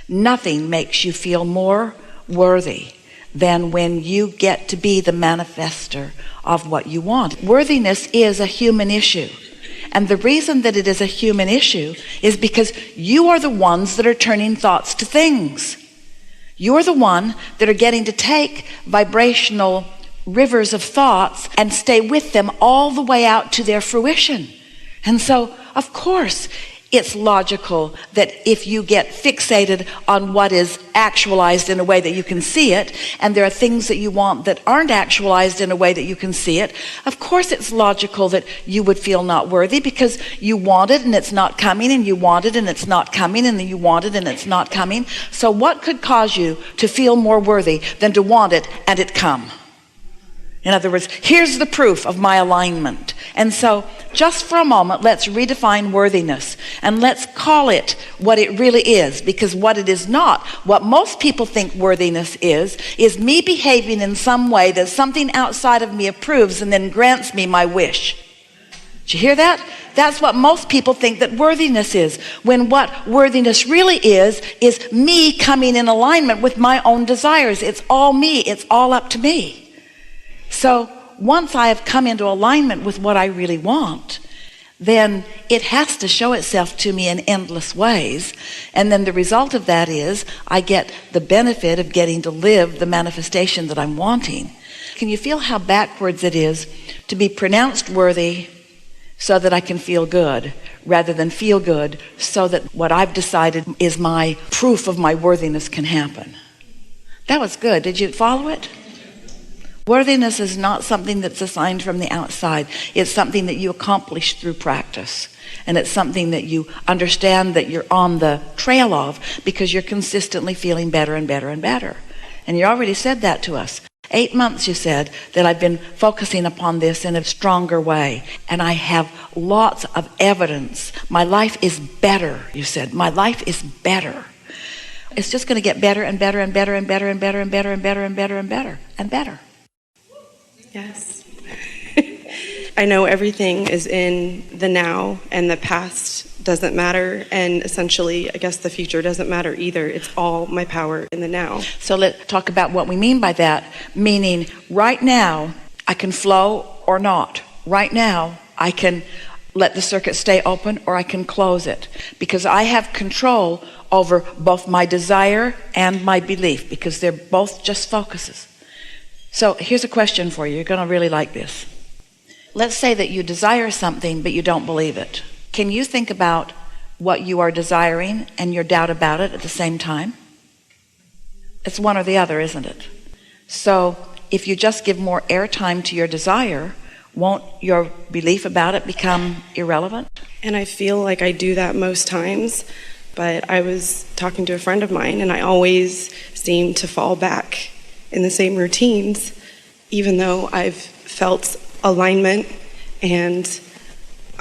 Nothing makes you feel more worthy than when you get to be the manifester of what you want. Worthiness is a human issue. And the reason that it is a human issue is because you are the ones that are turning thoughts to things. You're the one that are getting to take vibrational rivers of thoughts and stay with them all the way out to their fruition. And so, of course, it's logical that if you get fixated on what is actualized in a way that you can see it, and there are things that you want that aren't actualized in a way that you can see it, of course it's logical that you would feel not worthy, because you want it and it's not coming, and you want it and it's not coming, and then you want it and it's not coming. So what could cause you to feel more worthy than to want it and it come? In other words, here's the proof of my alignment. And so just for a moment, let's redefine worthiness, and let's call it what it really is, because what it is not, what most people think worthiness is me behaving in some way that something outside of me approves and then grants me my wish. Did you hear that? That's what most people think that worthiness is, when what worthiness really is me coming in alignment with my own desires. It's all me. It's all up to me. So once I have come into alignment with what I really want, then it has to show itself to me in endless ways. And then the result of that is I get the benefit of getting to live the manifestation that I'm wanting. Can you feel how backwards it is to be pronounced worthy so that I can feel good, rather than feel good so that what I've decided is my proof of my worthiness can happen? That was good. Did you follow it? Worthiness is not something that's assigned from the outside. It's something that you accomplish through practice. And it's something that you understand that you're on the trail of, because you're consistently feeling better and better and better. And you already said that to us. 8 months, you said, that I've been focusing upon this in a stronger way. And I have lots of evidence. My life is better, you said. My life is better. It's just going to get better and better and better and better and better and better and better and better and better and better. Yes. I know everything is in the now, and the past doesn't matter, and essentially, I guess the future doesn't matter either. It's all my power in the now. So let's talk about what we mean by that. Meaning, right now, I can flow or not. Right now, I can let the circuit stay open, or I can close it, because I have control over both my desire and my belief, because they're both just focuses. So here's a question for you. You're going to really like this. Let's say that you desire something, but you don't believe it. Can you think about what you are desiring and your doubt about it at the same time? It's one or the other, isn't it? So if you just give more airtime to your desire, won't your belief about it become irrelevant? And I feel like I do that most times, but I was talking to a friend of mine, and I always seem to fall back in the same routines, even though I've felt alignment, and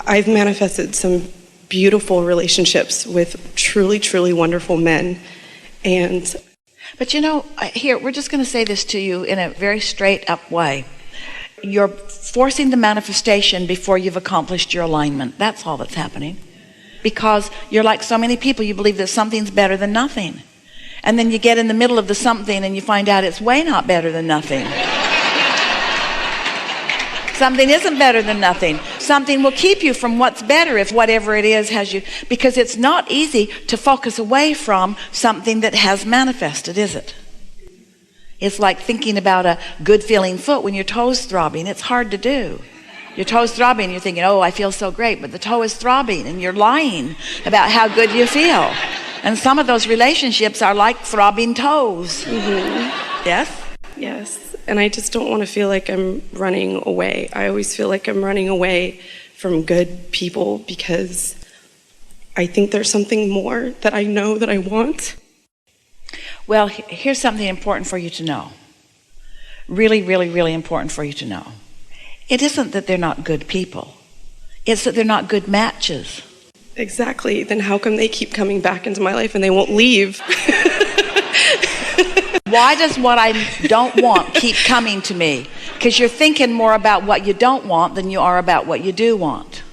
I've manifested some beautiful relationships with truly, truly wonderful men. But you know, here, we're just going to say this to you in a very straight up way. You're forcing the manifestation before you've accomplished your alignment. That's all that's happening. Because you're like so many people, you believe that something's better than nothing. And then you get in the middle of the something and you find out it's way not better than nothing. Something isn't better than nothing. Something will keep you from what's better if whatever it is has you, because it's not easy to focus away from something that has manifested, is it? It's like thinking about a good feeling foot when your toe's throbbing. It's hard to do. Your toe's throbbing, you're thinking, oh, I feel so great, but the toe is throbbing and you're lying about how good you feel. And some of those relationships are like throbbing toes. Mm-hmm. Yes? Yes. And I just don't want to feel like I'm running away. I always feel like I'm running away from good people, because I think there's something more that I know that I want. Well, here's something important for you to know. Really, really, really important for you to know. It isn't that they're not good people. It's that they're not good matches. Exactly. Then how come they keep coming back into my life and they won't leave? Why does what I don't want keep coming to me? Because you're thinking more about what you don't want than you are about what you do want.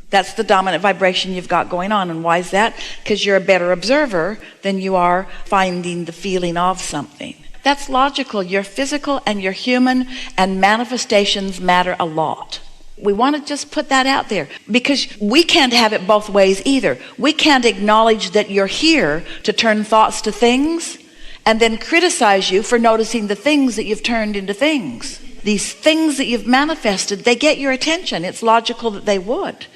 That's the dominant vibration you've got going on. And why is that? Because you're a better observer than you are finding the feeling of something. That's logical. You're physical and you're human, and manifestations matter a lot. We want to just put that out there, because we can't have it both ways either. We can't acknowledge that you're here to turn thoughts to things and then criticize you for noticing the things that you've turned into things. These things that you've manifested, they get your attention. It's logical that they would.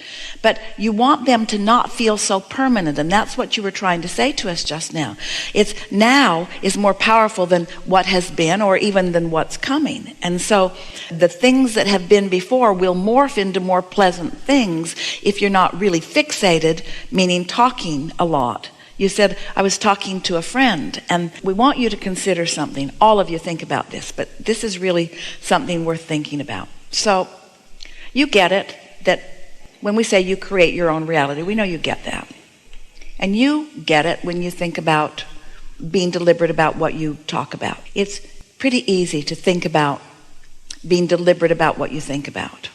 But you want them to not feel so permanent, and that's what you were trying to say to us just now. It's now is more powerful than what has been, or even than what's coming. And so the things that have been before will morph into more pleasant things if you're not really fixated, meaning talking a lot. You said, I was talking to a friend, and we want you to consider something. All of you think about this, but this is really something worth thinking about. So you get it, that when we say you create your own reality, we know you get that. And you get it when you think about being deliberate about what you talk about. It's pretty easy to think about being deliberate about what you think about.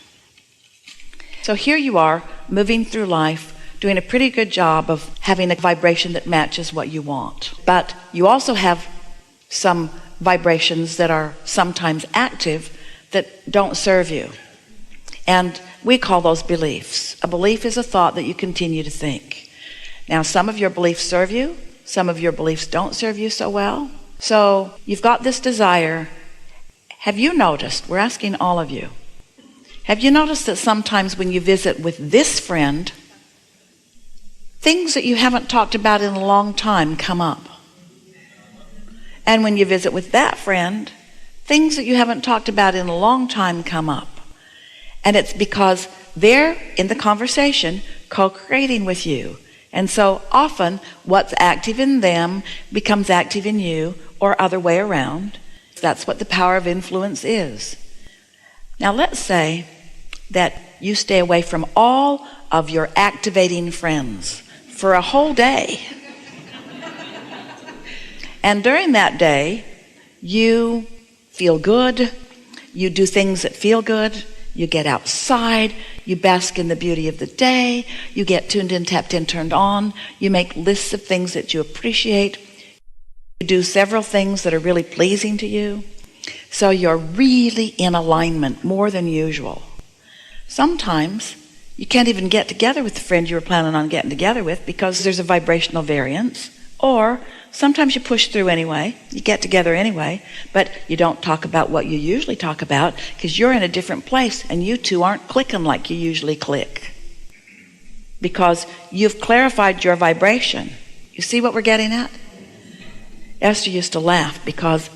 So here you are, moving through life, doing a pretty good job of having a vibration that matches what you want. But you also have some vibrations that are sometimes active that don't serve you. And we call those beliefs. A belief is a thought that you continue to think. Now, some of your beliefs serve you, some of your beliefs don't serve you so well. So you've got this desire. Have you noticed, we're asking all of you, have you noticed that sometimes when you visit with this friend, things that you haven't talked about in a long time come up? And when you visit with that friend, things that you haven't talked about in a long time come up. And it's because they're in the conversation co-creating with you. And so often what's active in them becomes active in you, or other way around. That's what the power of influence is. Now let's say that you stay away from all of your activating friends for a whole day. And during that day, you feel good, you do things that feel good, you get outside, you bask in the beauty of the day, you get tuned in, tapped in, turned on, you make lists of things that you appreciate, you do several things that are really pleasing to you. So you're really in alignment more than usual. Sometimes you can't even get together with the friend you were planning on getting together with because there's a vibrational variance. Or sometimes you push through anyway, you get together anyway, but you don't talk about what you usually talk about because you're in a different place and you two aren't clicking like you usually click. Because you've clarified your vibration. You see what we're getting at? Esther used to laugh because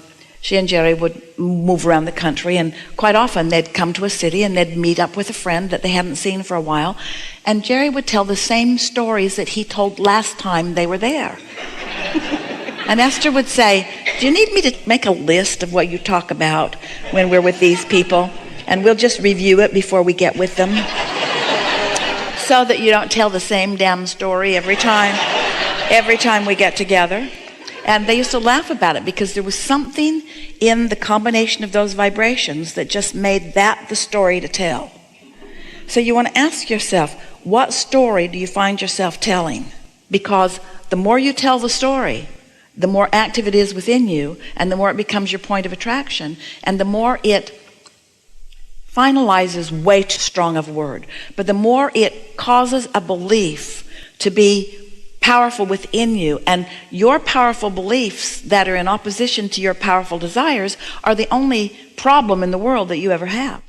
she and Jerry would move around the country, and quite often they'd come to a city and they'd meet up with a friend that they hadn't seen for a while, and Jerry would tell the same stories that he told last time they were there. And Esther would say, do you need me to make a list of what you talk about when we're with these people, and we'll just review it before we get with them, so that you don't tell the same damn story every time we get together? And they used to laugh about it because there was something in the combination of those vibrations that just made that the story to tell. So you want to ask yourself, what story do you find yourself telling? Because the more you tell the story, the more active it is within you, and the more it becomes your point of attraction, and the more it finalizes, way too strong of a word, but the more it causes a belief to be powerful within you. And your powerful beliefs that are in opposition to your powerful desires are the only problem in the world that you ever have.